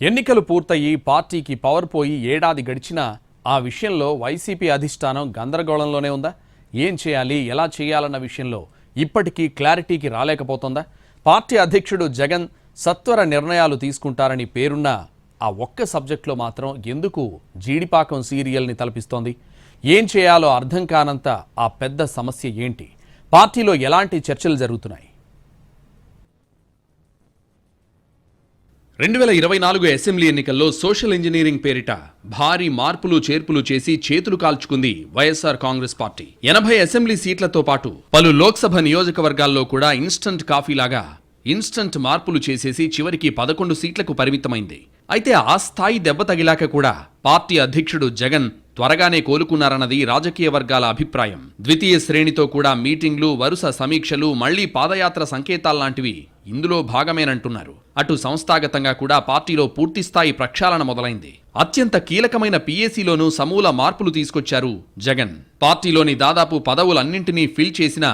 ఎన్నికలు పూర్తయి పార్టీకి పవర్ పోయి ఏడాది గడిచినా ఆ విషయంలో వైసీపీ అధిష్టానం గందరగోళంలోనే ఉందా? ఏం చేయాలి, ఎలా చేయాలన్న విషయంలో ఇప్పటికీ క్లారిటీకి రాలేకపోతుందా? పార్టీ అధ్యక్షుడు జగన్ సత్వర నిర్ణయాలు తీసుకుంటారని పేరున్న ఆ ఒక్క సబ్జెక్టులో మాత్రం ఎందుకు జీడిపాకం సీరియల్ని తలపిస్తోంది? ఏం చేయాలో అర్థం కానంత ఆ పెద్ద సమస్య ఏంటి? పార్టీలో ఎలాంటి చర్చలు జరుగుతున్నాయి? 2024 అసెంబ్లీ ఎన్నికల్లో సోషల్ ఇంజనీరింగ్ పేరిట భారీ మార్పులు చేర్పులు చేసి చేతులు కాల్చుకుంది వైఎస్ఆర్ కాంగ్రెస్ పార్టీ. 80 అసెంబ్లీ సీట్లతో పాటు పలు లోక్సభ నియోజకవర్గాల్లో కూడా ఇన్స్టంట్ కాఫీలాగా ఇన్స్టంట్ మార్పులు చేసేసి చివరికి 11 సీట్లకు పరిమితమైంది. అయితే ఆ స్థాయి దెబ్బ తగిలాక కూడా పార్టీ అధ్యక్షుడు జగన్ త్వరగానే కోలుకున్నారన్నది రాజకీయ వర్గాల అభిప్రాయం. ద్వితీయ శ్రేణితో కూడా మీటింగ్లు, వరుస సమీక్షలు, మళ్లీ పాదయాత్ర సంకేతాల్లాంటివి ఇందులో భాగమేనంటున్నారు. అటు సంస్థాగతంగా కూడా పార్టీలో పూర్తిస్థాయి ప్రక్షాళన మొదలైంది. అత్యంత కీలకమైన పీఏసీలోనూ సమూల మార్పులు తీసుకొచ్చారు జగన్. పార్టీలోని దాదాపు పదవులన్నింటినీ ఫిల్ చేసిన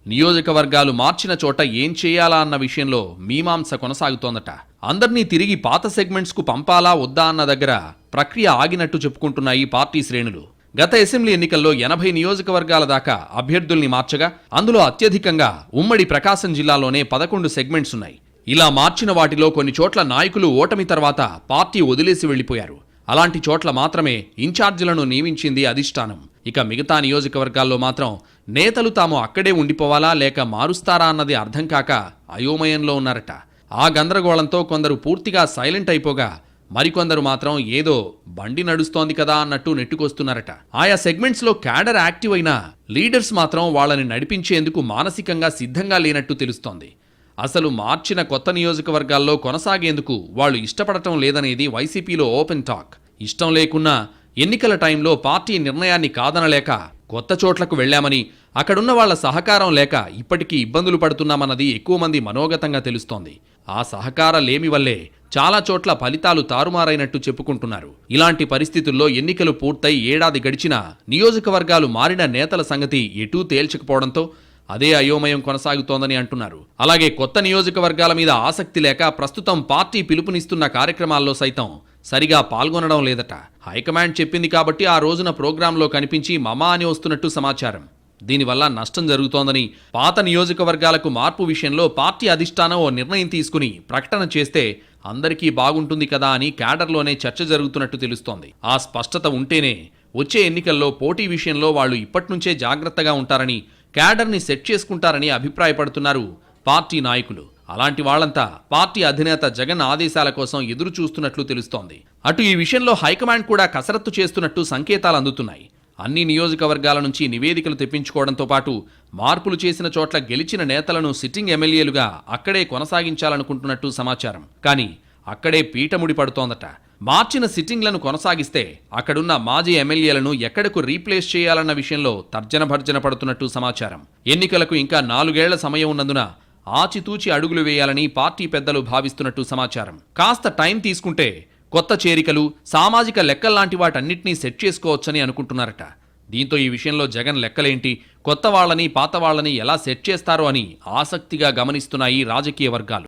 నియోజకవర్గాలు మార్చిన చోట ఏం చేయాలా అన్న విషయంలో మీమాంస కొనసాగుతోందట. అందర్నీ తిరిగి పాత సెగ్మెంట్స్ కు పంపాలా వద్దా అన్న దగ్గర ప్రక్రియ ఆగినట్టు చెప్పుకుంటున్నాయి పార్టీ శ్రేణులు. గత అసెంబ్లీ ఎన్నికల్లో 80 నియోజకవర్గాల దాకా అభ్యర్థుల్ని మార్చగా అందులో అత్యధికంగా ఉమ్మడి ప్రకాశం జిల్లాలోనే 11 సెగ్మెంట్స్ ఉన్నాయి. ఇలా మార్చిన వాటిలో కొన్ని చోట్ల నాయకులు ఓటమి తర్వాత పార్టీ వదిలేసి వెళ్లిపోయారు. అలాంటి చోట్ల మాత్రమే ఇన్ఛార్జీలను నియమించింది అధిష్టానం. ఇక మిగతా నియోజకవర్గాల్లో మాత్రం నేతలు తాము అక్కడే ఉండిపోవాలా లేక మారుస్తారా అన్నది అర్థం కాక అయోమయంలో ఉన్నారట. ఆ గందరగోళంతో కొందరు పూర్తిగా సైలెంట్ అయిపోగా మరికొందరు మాత్రం ఏదో బండి నడుస్తోంది కదా అన్నట్టు నెట్టుకొస్తున్నారట. ఆయా సెగ్మెంట్స్ లో క్యాడర్ యాక్టివ్ అయిన లీడర్స్ మాత్రం వాళ్ళని నడిపించేందుకు మానసికంగా సిద్ధంగా లేనట్టు తెలుస్తోంది. అసలు మార్చిన కొత్త నియోజకవర్గాల్లో కొనసాగేందుకు వాళ్ళు ఇష్టపడటం లేదనేది వైసీపీలో ఓపెన్ టాక్. ఇష్టం లేకున్నా ఎన్నికల టైంలో పార్టీ నిర్ణయాన్ని కాదనలేక కొత్త చోట్లకు వెళ్లామని, అక్కడున్న వాళ్ల సహకారం లేక ఇప్పటికీ ఇబ్బందులు పడుతున్నామన్నది ఎక్కువ మంది మనోగతంగా తెలుస్తోంది. ఆ సహకార లేమి వల్లే చాలా చోట్ల ఫలితాలు తారుమారైనట్టు చెప్పుకుంటున్నారు. ఇలాంటి పరిస్థితుల్లో ఎన్నికలు పూర్తయి ఏడాది గడిచినా నియోజకవర్గాలు మారిన నేతల సంగతి ఎటూ తేల్చకపోవడంతో అదే అయోమయం కొనసాగుతోందని అంటున్నారు. అలాగే కొత్త నియోజకవర్గాల మీద ఆసక్తి లేక ప్రస్తుతం పార్టీ పిలుపునిస్తున్న కార్యక్రమాల్లో సైతం సరిగా పాల్గొనడం లేదట. హైకమాండ్ చెప్పింది కాబట్టి ఆ రోజున ప్రోగ్రాంలో కనిపించి మమా అని వస్తున్నట్టు సమాచారం. దీనివల్ల నష్టం జరుగుతోందని, పాత నియోజకవర్గాలకు మార్పు విషయంలో పార్టీ అధిష్టానం ఓ నిర్ణయం తీసుకుని ప్రకటన చేస్తే అందరికీ బాగుంటుంది కదా అని క్యాడర్లోనే చర్చ జరుగుతున్నట్టు తెలుస్తోంది. ఆ స్పష్టత ఉంటేనే వచ్చే ఎన్నికల్లో పోటీ విషయంలో వాళ్లు ఇప్పట్నుంచే జాగ్రత్తగా ఉంటారని, క్యాడర్ని సెట్ చేసుకుంటారని అభిప్రాయపడుతున్నారు పార్టీ నాయకులు. అలాంటి వాళ్లంతా పార్టీ అధినేత జగన్ ఆదేశాల కోసం ఎదురు చూస్తున్నట్లు తెలుస్తోంది. అటు ఈ విషయంలో హైకమాండ్ కూడా కసరత్తు చేస్తున్నట్టు సంకేతాలు అందుతున్నాయి. అన్ని నియోజకవర్గాల నుంచి నివేదికలు తెప్పించుకోవడంతో పాటు మార్పులు చేసిన చోట్ల గెలిచిన నేతలను సిట్టింగ్ ఎమ్మెల్యేలుగా అక్కడే కొనసాగించాలనుకుంటున్నట్టు సమాచారం. కానీ అక్కడే పీటముడి పడుతోందట. మార్చిన సిట్టింగ్లను కొనసాగిస్తే అక్కడున్న మాజీ ఎమ్మెల్యేలను ఎక్కడకు రీప్లేస్ చేయాలన్న విషయంలో తర్జన భర్జన పడుతున్నట్టు సమాచారం. ఎన్నికలకు ఇంకా 4 ఏళ్ల సమయం ఉన్నందున ఆచితూచి అడుగులు వేయాలని పార్టీ పెద్దలు భావిస్తున్నట్టు సమాచారం. కాస్త టైం తీసుకుంటే కొత్త చేరికలు, సామాజిక లెక్కల్లాంటి వాటన్నిటినీ సెట్ చేసుకోవచ్చని అనుకుంటున్నారట. దీంతో ఈ విషయంలో జగన్ లెక్కలేంటి, కొత్త వాళ్లని పాత వాళ్లని ఎలా సెట్ చేస్తారో అని ఆసక్తిగా గమనిస్తున్నాయి రాజకీయ వర్గాలు.